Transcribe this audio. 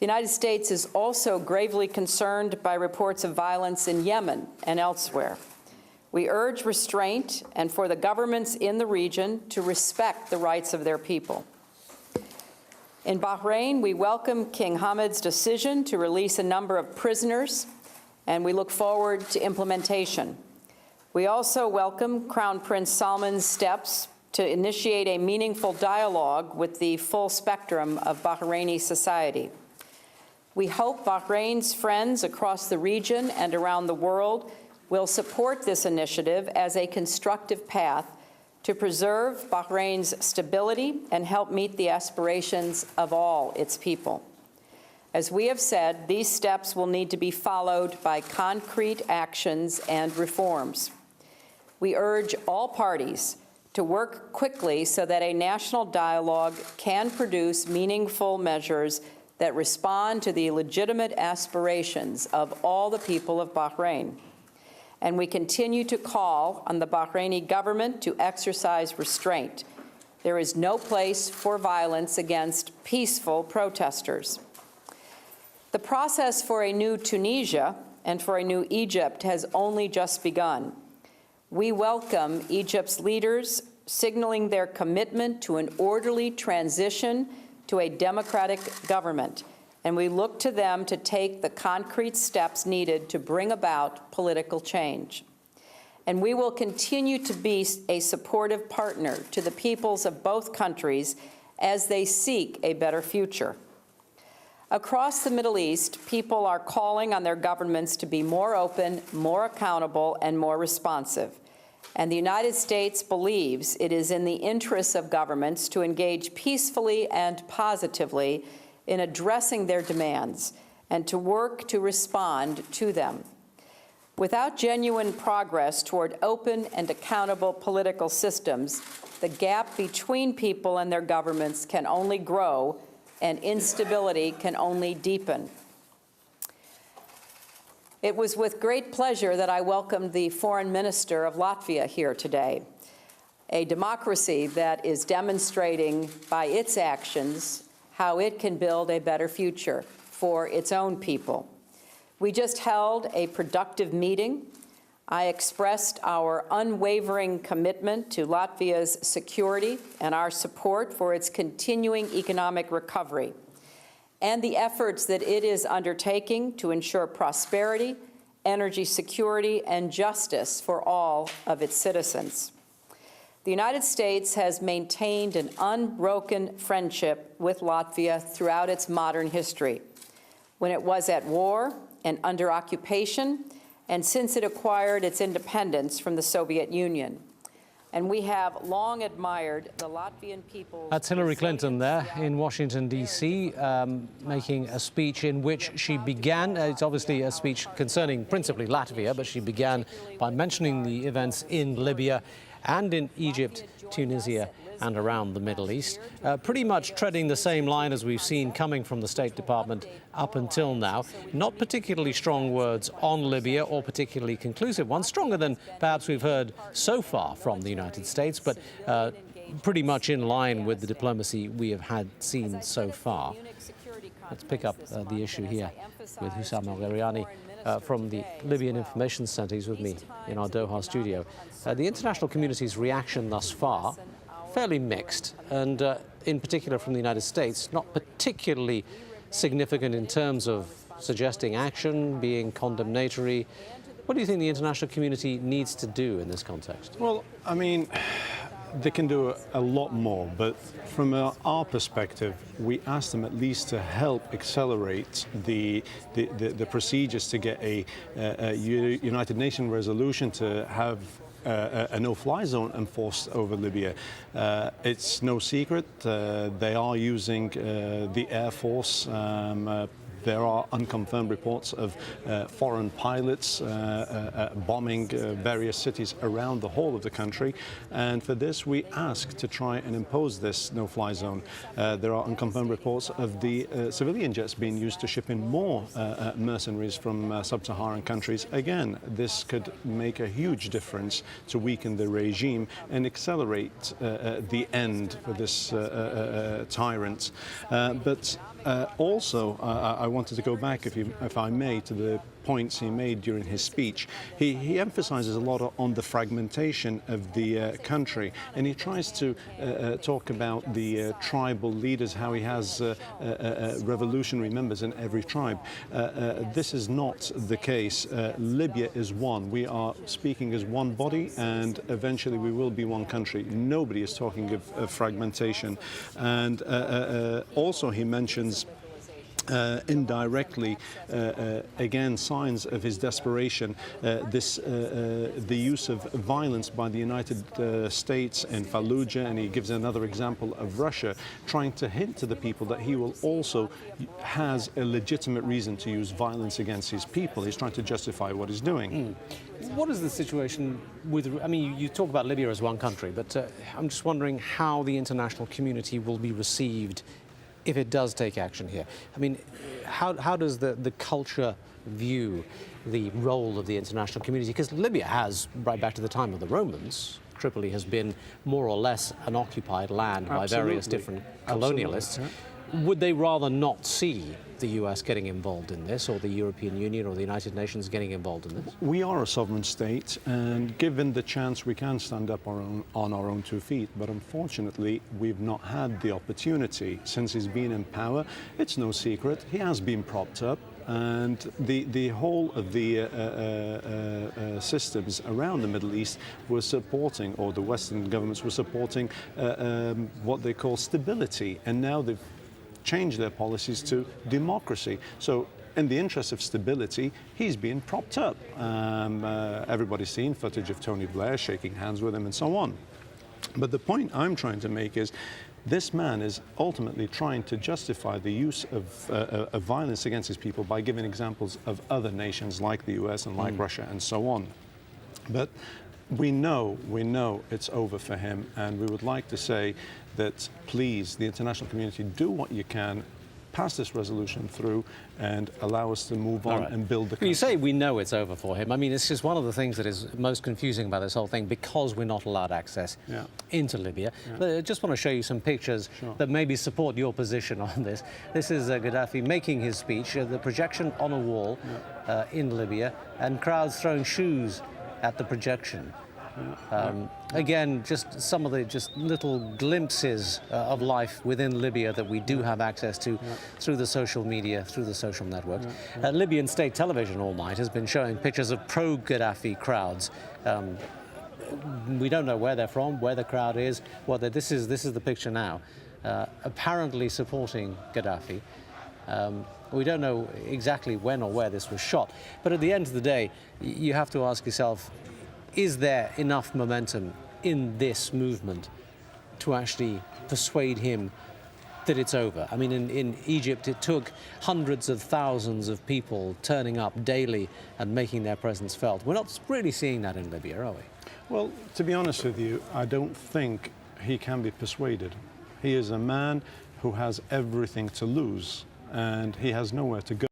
The United States is also gravely concerned by reports of violence in Yemen and elsewhere. We urge restraint and for the governments in the region to respect the rights of their people. In Bahrain, we welcome King Hamed's decision to release a number of prisoners, and we look forward to implementation. We also welcome Crown Prince Salman's steps to initiate a meaningful dialogue with the full spectrum of Bahraini society. We hope Bahrain's friends across the region and around the world will support this initiative as a constructive path to preserve Bahrain's stability and help meet the aspirations of all its people. As we have said, these steps will need to be followed by concrete actions and reforms. We urge all parties to work quickly so that a national dialogue can produce meaningful measures that respond to the legitimate aspirations of all the people of Bahrain. And we continue to call on the Bahraini government to exercise restraint. There is no place for violence against peaceful protesters. The process for a new Tunisia and for a new Egypt has only just begun. We welcome Egypt's leaders signaling their commitment to an orderly transition to a democratic government, and we look to them to take the concrete steps needed to bring about political change. And we will continue to be a supportive partner to the peoples of both countries as they seek a better future. Across the Middle East, people are calling on their governments to be more open, more accountable, and more responsive. And the United States believes it is in the interests of governments to engage peacefully and positively in addressing their demands and to work to respond to them. Without genuine progress toward open and accountable political systems, the gap between people and their governments can only grow and instability can only deepen. It was with great pleasure that I welcomed the Foreign Minister of Latvia here today, a democracy that is demonstrating by its actions how it can build a better future for its own people. We just held a productive meeting. I expressed our unwavering commitment to Latvia's security and our support for its continuing economic recovery, and the efforts that it is undertaking to ensure prosperity, energy security, and justice for all of its citizens. The United States has maintained an unbroken friendship with Latvia throughout its modern history, when it was at war and under occupation, and since it acquired its independence from the Soviet Union. And we have long admired the Latvian people. That's Hillary Clinton there in Washington, D.C., making a speech in which she began, it's obviously a speech concerning principally Latvia, but she began by mentioning the events in Libya and in Egypt, Tunisia, and around the Middle East, pretty much treading the same line as we've seen coming from the State Department up until now. Not particularly strong words on Libya, or particularly conclusive ones, stronger than perhaps we've heard so far from the United States, but pretty much in line with the diplomacy we have seen so far. Let's pick up the issue here with Hussam El-Ghariani from the Libyan Information Center. He's with me in our Doha studio. The international community's reaction thus far, fairly mixed, and in particular from the United States, not particularly significant in terms of suggesting action, being condemnatory. What do you think the international community needs to do in this context? Well, I mean, they can do a lot more, but from our perspective, we ask them at least to help accelerate the procedures to get a United Nations resolution to have a no-fly zone enforced over Libya. It's no secret they are using the Air Force. There are unconfirmed reports of foreign pilots bombing various cities around the whole of the country. And for this, we ask to try and impose this no-fly zone. There are unconfirmed reports of the civilian jets being used to ship in more mercenaries from sub-Saharan countries. Again, this could make a huge difference to weaken the regime and accelerate the end for this tyrant. But Also, I wanted to go back, if I may, to the points he made during his speech. He emphasizes a lot on the fragmentation of the country, and he tries to talk about the tribal leaders, how he has revolutionary members in every tribe. This is not the case. Libya is one. We are speaking as one body, and eventually we will be one country. Nobody is talking of fragmentation. And also he mentions indirectly, again, signs of his desperation, the use of violence by the United States in Fallujah, and he gives another example of Russia, trying to hint to the people that he will also has a legitimate reason to use violence against his people. He's trying to justify what he's doing. What is the situation with, I mean, you talk about Libya as one country, but I'm just wondering how the international community will be received if it does take action here. I mean, how does the culture view the role of the international community? Because Libya has, right back to the time of the Romans, Tripoli has been more or less an occupied land by various different colonialists. Yeah. Would they rather not see the US getting involved in this, or the European Union or the United Nations getting involved in this? We are a sovereign state, and given the chance, we can stand up on our own 2 feet. But unfortunately, we've not had the opportunity since he's been in power. It's no secret, he has been propped up. And the whole of the systems around the Middle East were supporting, or the Western governments were supporting, what they call stability. And now they've changed their policies to democracy. So in the interest of stability, he's being propped up. Everybody's seen footage of Tony Blair shaking hands with him and so on. But the point I'm trying to make is this man is ultimately trying to justify the use of violence against his people by giving examples of other nations like the US and like Russia and so on. But we know it's over for him, and we would like to say that please, the international community, do what you can, pass this resolution through and allow us to move on and build the country. You say we know it's over for him. I mean, it's just one of the things that is most confusing about this whole thing, because we're not allowed access into Libya. But I just want to show you some pictures that maybe support your position on this. This is Gaddafi making his speech, the projection on a wall in Libya, and crowds throwing shoes at the projection. Again, just some of the little glimpses of life within Libya that we do have access to through the social media, through the social networks. Libyan state television all night has been showing pictures of pro-Gaddafi crowds. We don't know where they're from, where the crowd is. This is the picture now, apparently supporting Gaddafi. We don't know exactly when or where this was shot, but at the end of the day, you have to ask yourself, is there enough momentum in this movement to actually persuade him that it's over? I mean, in Egypt, it took hundreds of thousands of people turning up daily and making their presence felt. We're not really seeing that in Libya, are we? Well, to be honest with you, I don't think he can be persuaded. He is a man who has everything to lose, and he has nowhere to go.